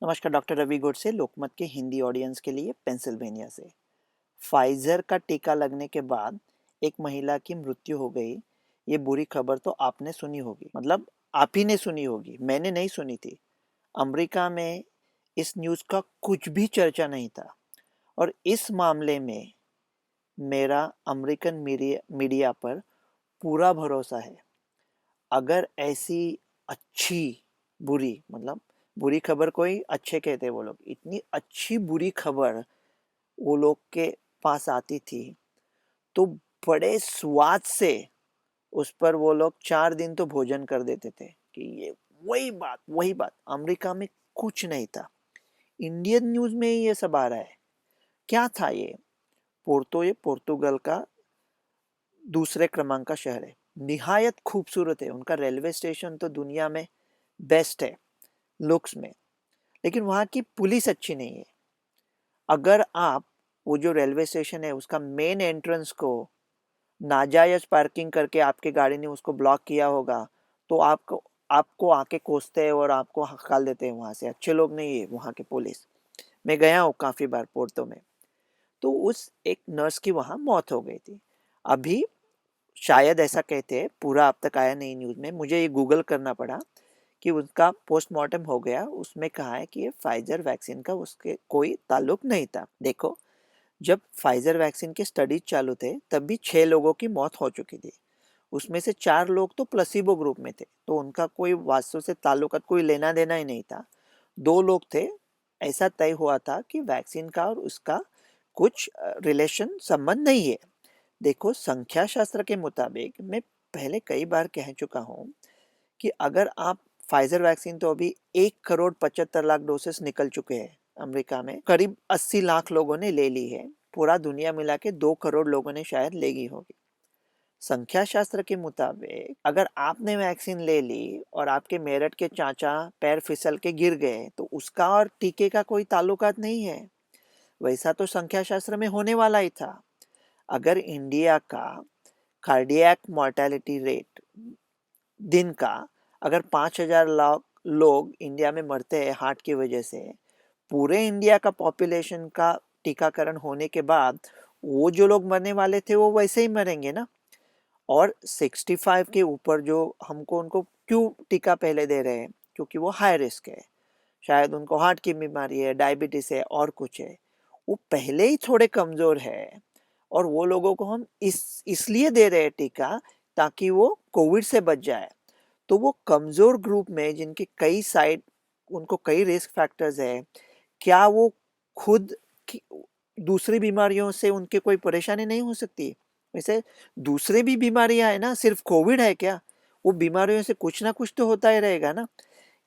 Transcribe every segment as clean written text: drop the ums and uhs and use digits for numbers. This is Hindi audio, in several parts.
नमस्कार, डॉक्टर रवि गोडसे लोकमत के हिंदी ऑडियंस के लिए पेंसिल्वेनिया से। फाइजर का टीका लगने के बाद एक महिला की मृत्यु हो गई। ये बुरी खबर तो आपने सुनी होगी, मतलब आप ही ने सुनी होगी, मैंने नहीं सुनी थी। अमेरिका में इस न्यूज़ का कुछ भी चर्चा नहीं था और इस मामले में मेरा अमेरिकन मीडिया पर पूरा भरोसा है। अगर ऐसी अच्छी बुरी, मतलब बुरी खबर कोई अच्छे कहते हैं वो लोग, इतनी अच्छी बुरी खबर वो लोग के पास आती थी तो बड़े स्वाद से उस पर वो लोग 4 दिन तो भोजन कर देते थे कि ये वही बात अमेरिका में कुछ नहीं था। इंडियन न्यूज में ही ये सब आ रहा है। क्या था ये? ये पोर्तुगल का दूसरे क्रमांक का शहर है। निहायत खूबसूरत है। उनका रेलवे स्टेशन तो दुनिया में बेस्ट है लुक्स में, लेकिन वहाँ की पुलिस अच्छी नहीं है। अगर आप वो जो रेलवे स्टेशन है उसका मेन एंट्रेंस को नाजायज पार्किंग करके आपके गाड़ी ने उसको ब्लॉक किया होगा तो आपको आपको आके कोसते हैं और आपको हकाल देते हैं वहाँ से। अच्छे लोग नहीं है वहाँ के पुलिस। मैं गया हूँ काफ़ी बार पोर्तो में। तो उस एक नर्स की वहाँ मौत हो गई थी। अभी शायद ऐसा कहते हैं, पूरा अब तक आया नहीं न्यूज़ में, मुझे ये गूगल करना पड़ा कि उसका पोस्टमार्टम हो गया। उसमें कहा है कि ये फाइजर वैक्सीन का उसके कोई ताल्लुक नहीं था। देखो, जब फाइजर वैक्सीन के स्टडीज चालू थे तब भी 6 लोगों की मौत हो चुकी थी। उसमें से 4 लोग तो प्लेसिबो ग्रुप में थे, तो उनका कोई वास्तव से ताल्लुकात, कोई लेना देना ही नहीं था। 2 लोग थे, ऐसा तय हुआ था कि वैक्सीन का और उसका कुछ रिलेशन संबंध नहीं है। देखो, संख्या शास्त्र के मुताबिक मैं पहले कई बार कह चुका हूँ कि अगर आप फाइजर वैक्सीन तो अभी 1 करोड़ 75 लाख डोसेस निकल चुके हैं। अमेरिका में करीब 80 लाख लोगों ने ले ली है। पूरा दुनिया मिला के 2 करोड़ लोगों ने शायद ले ली होगी। संख्या शास्त्र के मुताबिक अगर आपने वैक्सीन ले ली और आपके मेरठ के चाचा पैर फिसल के गिर गए तो उसका और टीके का कोई ताल्लुकात नहीं है। वैसा तो संख्या शास्त्र में होने वाला ही था। अगर इंडिया का कार्डियक मोर्टेलिटी रेट दिन का, अगर 5,000 लोग इंडिया में मरते हैं हार्ट की वजह से, पूरे इंडिया का पॉपुलेशन का टीकाकरण होने के बाद वो जो लोग मरने वाले थे वो वैसे ही मरेंगे ना। और 65 के ऊपर जो हमको उनको क्यों टीका पहले दे रहे हैं? क्योंकि वो हाई रिस्क है। शायद उनको हार्ट की बीमारी है, डायबिटीज है और कुछ है। वो पहले ही थोड़े कमजोर है और वो लोगों को हम इसलिए दे रहे हैं टीका ताकि वो कोविड से बच जाए। तो वो कमजोर ग्रुप में जिनके कई साइड, उनको कई रिस्क फैक्टर्स है, क्या वो खुद दूसरी बीमारियों से उनके कोई परेशानी नहीं हो सकती? वैसे दूसरे भी बीमारियां है ना, सिर्फ कोविड है क्या? वो बीमारियों से कुछ ना कुछ तो होता ही रहेगा ना।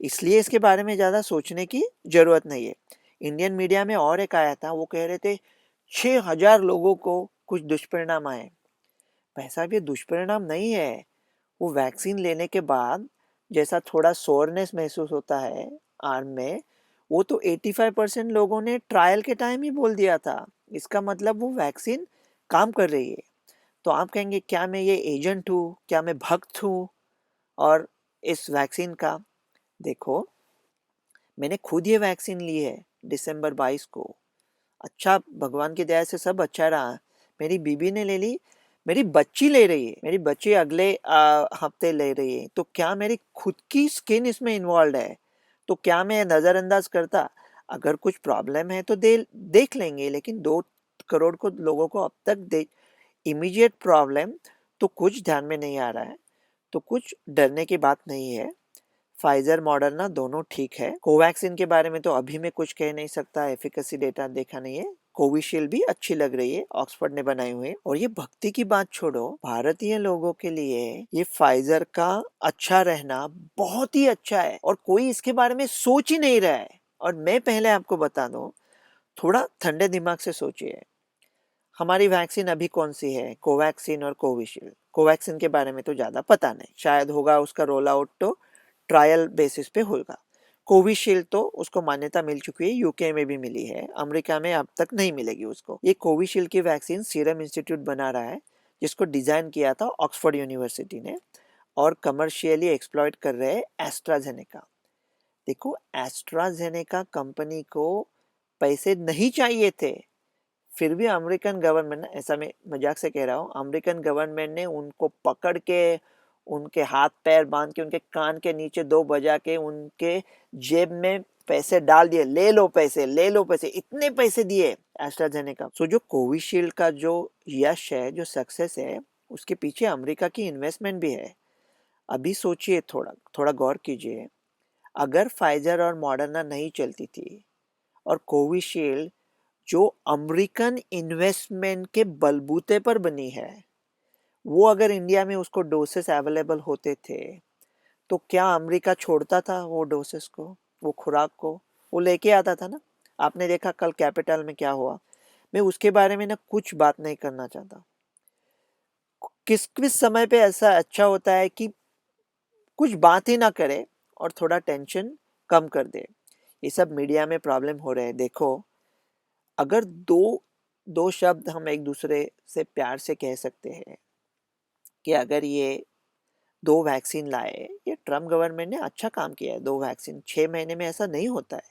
इसलिए इसके बारे में ज़्यादा सोचने की ज़रूरत नहीं है। इंडियन मीडिया में और एक आया था, वो कह रहे थे 6,000 लोगों को कुछ दुष्परिणाम आए। भाई साहब, ये दुष्परिणाम नहीं है। वो वैक्सीन लेने के बाद जैसा थोड़ा सोरनेस महसूस होता है आर्म में, वो तो 85% लोगों ने ट्रायल के टाइम ही बोल दिया था। इसका मतलब वो वैक्सीन काम कर रही है। तो आप कहेंगे क्या मैं ये एजेंट हूँ, क्या मैं भक्त हूँ और इस वैक्सीन का? देखो, मैंने खुद ये वैक्सीन ली है दिसंबर 22 को। अच्छा, भगवान की दया से सब अच्छा रहा। मेरी बीबी ने ले ली, मेरी बच्ची ले रही है, मेरी बच्ची अगले हफ्ते ले रही है। तो क्या मेरी खुद की स्किन इसमें इन्वॉल्व है? तो क्या मैं नज़रअंदाज करता? अगर कुछ प्रॉब्लम है तो देख लेंगे, लेकिन 2 करोड़ को लोगों को अब तक इमीडिएट प्रॉब्लम तो कुछ ध्यान में नहीं आ रहा है। तो कुछ डरने की बात नहीं है। फाइजर मॉडर्ना दोनों ठीक है। कोवैक्सीन के बारे में तो अभी मैं कुछ कह नहीं सकता, एफिकेसी डेटा देखा नहीं है। कोविशील्ड भी अच्छी लग रही है, ऑक्सफोर्ड ने बनाई हुई है। और ये भक्ति की बात छोड़ो, भारतीय लोगों के लिए ये फाइजर का अच्छा रहना बहुत ही अच्छा है और कोई इसके बारे में सोच ही नहीं रहा है। और मैं पहले आपको बता दूं, थोड़ा ठंडे दिमाग से सोचिए। हमारी वैक्सीन अभी कौन सी है? कोवैक्सीन और कोविशील्ड। कोवैक्सीन के बारे में तो ज़्यादा पता नहीं, शायद होगा उसका रोल आउट तो ट्रायल बेसिस पे होगा। कोविशील्ड तो उसको मान्यता मिल चुकी है, यूके में भी मिली है, अमेरिका में अब तक नहीं मिलेगी उसको। ये कोविशील्ड की वैक्सीन सीरम इंस्टीट्यूट बना रहा है, जिसको डिज़ाइन किया था ऑक्सफोर्ड यूनिवर्सिटी ने, और कमर्शियली एक्सप्लॉइट कर रहे हैं एस्ट्राजेनेका। देखो, एस्ट्राजेनेका कंपनी को पैसे नहीं चाहिए थे, फिर भी अमेरिकन गवर्नमेंट, ऐसा मैं मजाक से कह रहा हूँ, अमेरिकन गवर्नमेंट ने उनको पकड़ के, उनके हाथ पैर बांध के, उनके कान के नीचे दो बजा के उनके जेब में पैसे डाल दिए, ले लो पैसे, ले लो पैसे, इतने पैसे दिए एस्ट्राजेनेका। सो जो कोविशील्ड का जो यश है, जो सक्सेस है, उसके पीछे अमेरिका की इन्वेस्टमेंट भी है। अभी सोचिए, थोड़ा थोड़ा गौर कीजिए, अगर फाइजर और मॉडर्ना नहीं चलती थी और कोविशील्ड जो अमेरिकन इन्वेस्टमेंट के बलबूते पर बनी है, वो अगर इंडिया में उसको डोसेस अवेलेबल होते थे, तो क्या अमेरिका छोड़ता था वो डोसेस को, वो खुराक को? वो लेके आता था ना। आपने देखा कल कैपिटल में क्या हुआ। मैं उसके बारे में ना कुछ बात नहीं करना चाहता। किस किस समय पे ऐसा अच्छा होता है कि कुछ बात ही ना करे और थोड़ा टेंशन कम कर दे। ये सब मीडिया में प्रॉब्लम हो रहे हैं। देखो, अगर दो दो शब्द हम एक दूसरे से प्यार से कह सकते हैं कि अगर ये दो वैक्सीन लाए, ये ट्रम्प गवर्नमेंट ने अच्छा काम किया है। दो वैक्सीन 6 महीने में ऐसा नहीं होता है,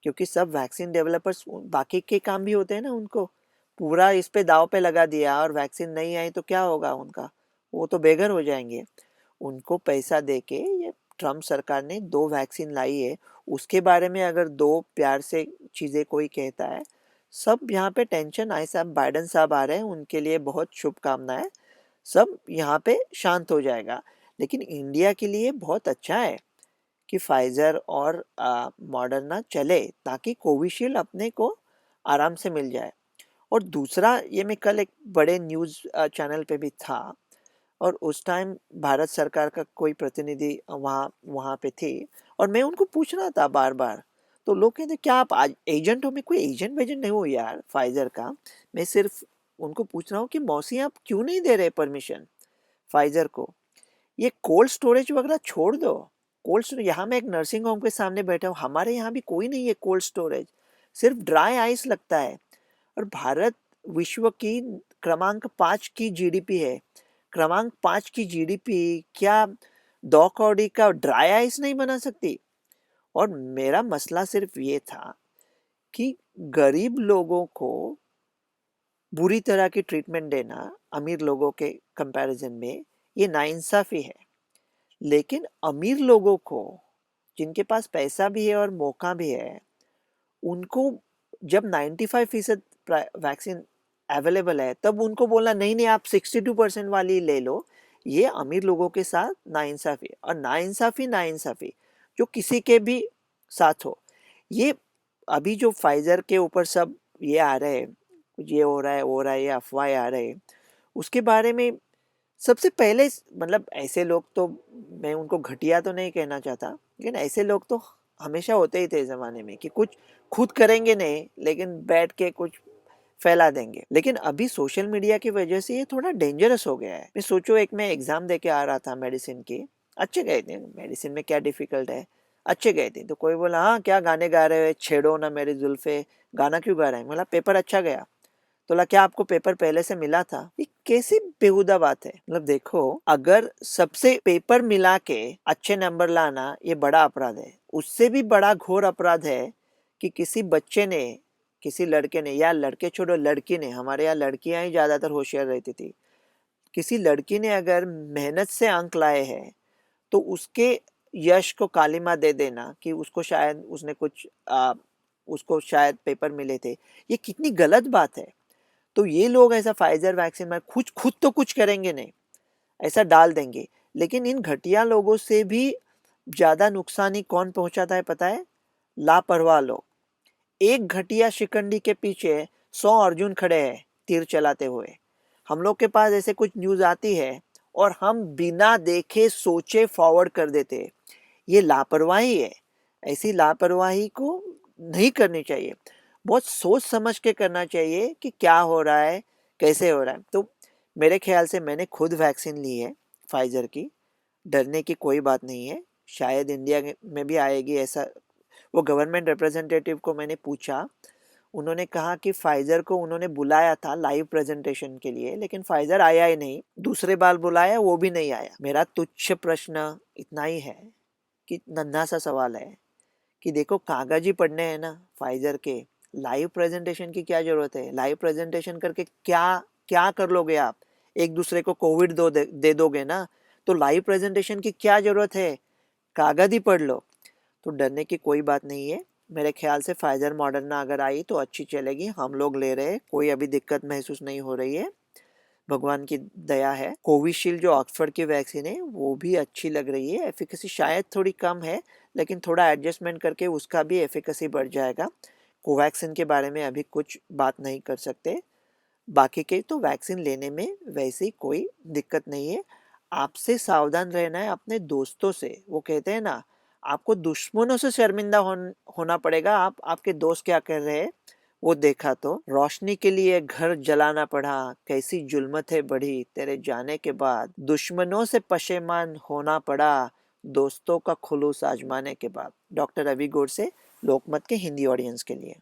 क्योंकि सब वैक्सीन डेवलपर्स बाकी के काम भी होते हैं ना, उनको पूरा इस पे दाव पे लगा दिया और वैक्सीन नहीं आई तो क्या होगा उनका? वो तो बेघर हो जाएंगे। उनको पैसा दे के ये ट्रम्प सरकार ने दो वैक्सीन लाई है। उसके बारे में अगर दो प्यार से चीज़ें कोई कहता है, सब यहाँ पे टेंशन आए, साहब बाइडन साहब आ रहे हैं, उनके लिए बहुत शुभकामनाएं, सब यहाँ पे शांत हो जाएगा। लेकिन इंडिया के लिए बहुत अच्छा है कि फाइजर और मॉडर्ना चले, ताकि कोविशील्ड अपने को आराम से मिल जाए। और दूसरा, ये मैं कल एक बड़े न्यूज़ चैनल पे भी था, और उस टाइम भारत सरकार का कोई प्रतिनिधि वहाँ वहाँ पे थे, और मैं उनको पूछ रहा था बार बार। तो लोग कहते, क्या आप आज एजेंट हो? मैं कोई एजेंट वेजेंट नहीं हूँ यार फाइजर का। मैं सिर्फ उनको पूछ रहा हूँ कि मौसी, आप क्यों नहीं दे रहे परमिशन फाइजर को? ये कोल्ड स्टोरेज वगैरह छोड़ दो। कोल्ड स्टोरेज, यहाँ मैं एक नर्सिंग होम के सामने बैठा हूँ, हमारे यहाँ भी कोई नहीं है कोल्ड स्टोरेज, सिर्फ ड्राई आइस लगता है। और भारत विश्व की क्रमांक 5 की जीडीपी है। क्रमांक 5 की जीडीपी क्या 2 कौड़ी का ड्राई आइस नहीं बना सकती? और मेरा मसला सिर्फ ये था कि गरीब लोगों को बुरी तरह की ट्रीटमेंट देना अमीर लोगों के कंपैरिजन में, ये नाइंसाफी है। लेकिन अमीर लोगों को, जिनके पास पैसा भी है और मौका भी है, उनको जब 95% वैक्सीन अवेलेबल है, तब उनको बोलना नहीं नहीं आप 62% वाली ले लो, ये अमीर लोगों के साथ नाइंसाफी है। और नाइंसाफी नाइंसाफी जो किसी के भी साथ हो। ये अभी जो फाइजर के ऊपर सब ये आ रहे हैं, ये हो रहा है वो हो रहा है, ये अफवाहें आ रहे हैं, उसके बारे में सबसे पहले, मतलब ऐसे लोग तो, मैं उनको घटिया तो नहीं कहना चाहता, लेकिन ऐसे लोग तो हमेशा होते ही थे ज़माने में, कि कुछ खुद करेंगे नहीं लेकिन बैठ के कुछ फैला देंगे। लेकिन अभी सोशल मीडिया की वजह से ये थोड़ा डेंजरस हो गया है। मैं सोचो, एक मैं एग्ज़ाम दे के आ रहा था मेडिसिन की, अच्छे गए थे, मेडिसिन में क्या डिफ़िकल्ट है, अच्छे गए थे। तो कोई बोला, हाँ क्या गाने गा रहे हो, छेड़ो ना मेरी जुल्फे, गाना क्यों गा रहे हैं? बोला पेपर अच्छा गया। तो बोला, क्या आपको पेपर पहले से मिला था? ये कैसी बेहुदा बात है। मतलब देखो, अगर सबसे पेपर मिला के अच्छे नंबर लाना ये बड़ा अपराध है, उससे भी बड़ा घोर अपराध है कि किसी बच्चे ने, किसी लड़के ने, या लड़के छोड़ो लड़की ने, हमारे यहाँ लड़कियां ही ज्यादातर होशियार रहती थी, किसी लड़की ने अगर मेहनत से अंक लाए हैं, तो उसके यश को कालिमा दे देना कि उसको शायद उसने कुछ उसको शायद पेपर मिले थे, ये कितनी गलत बात है। तो ये लोग ऐसा फाइजर वैक्सीन में खुद खुद तो कुछ करेंगे नहीं, ऐसा डाल देंगे। लेकिन इन घटिया लोगों से भी ज्यादा नुकसानी कौन पहुंचाता है पता है? लापरवाह लोग। एक घटिया शिकंडी के पीछे 100 अर्जुन खड़े हैं तीर चलाते हुए। हम लोग के पास ऐसे कुछ न्यूज आती है और हम बिना देखे सोचे फॉरवर्ड कर देते हैं। ये लापरवाही है। ऐसी लापरवाही को नहीं करनी चाहिए। बहुत सोच समझ के करना चाहिए कि क्या हो रहा है, कैसे हो रहा है। तो मेरे ख्याल से मैंने खुद वैक्सीन ली है फाइजर की। डरने की कोई बात नहीं है, शायद इंडिया में भी आएगी ऐसा। वो गवर्नमेंट रिप्रेजेंटेटिव को मैंने पूछा, उन्होंने कहा कि फाइजर को उन्होंने बुलाया था लाइव प्रेजेंटेशन के लिए, लेकिन फाइजर आया ही नहीं। दूसरे बार बुलाया, वो भी नहीं आया। मेरा तुच्छ प्रश्न इतना ही है कि नन्हा सा सवाल है कि देखो कागज ही पढ़ने हैं ना फाइजर के, लाइव प्रेजेंटेशन की क्या जरूरत है? लाइव प्रेजेंटेशन करके क्या क्या कर लोगे आप? एक दूसरे को कोविड दे दोगे ना, तो लाइव प्रेजेंटेशन की क्या जरूरत है? कागज ही पढ़ लो। तो डरने की कोई बात नहीं है। मेरे ख्याल से फाइजर मॉडर्ना अगर आई तो अच्छी चलेगी, हम लोग ले रहे हैं, कोई अभी दिक्कत महसूस नहीं हो रही है, भगवान की दया है। कोविशील्ड जो ऑक्सफोर्ड की वैक्सीन है वो भी अच्छी लग रही है, एफिकेसी शायद थोड़ी कम है, लेकिन थोड़ा एडजस्टमेंट करके उसका भी एफिकेसी बढ़ जाएगा। कोवैक्सीन के बारे में अभी कुछ बात नहीं कर सकते, बाकी के तो वैक्सीन लेने में वैसे कोई दिक्कत नहीं है। आपसे सावधान रहना है अपने दोस्तों से। वो कहते हैं ना, आपको दुश्मनों से शर्मिंदा होना पड़ेगा। आप आपके दोस्त क्या कर रहे हैं वो देखा तो। रोशनी के लिए घर जलाना पड़ा, कैसी जुल्मतें बढ़ी तेरे जाने के बाद, दुश्मनों से पशेमान होना पड़ा, दोस्तों का खुलूस आजमाने के बाद। डॉक्टर रवि गोडसे, लोकमत के हिंदी ऑडियंस के लिए।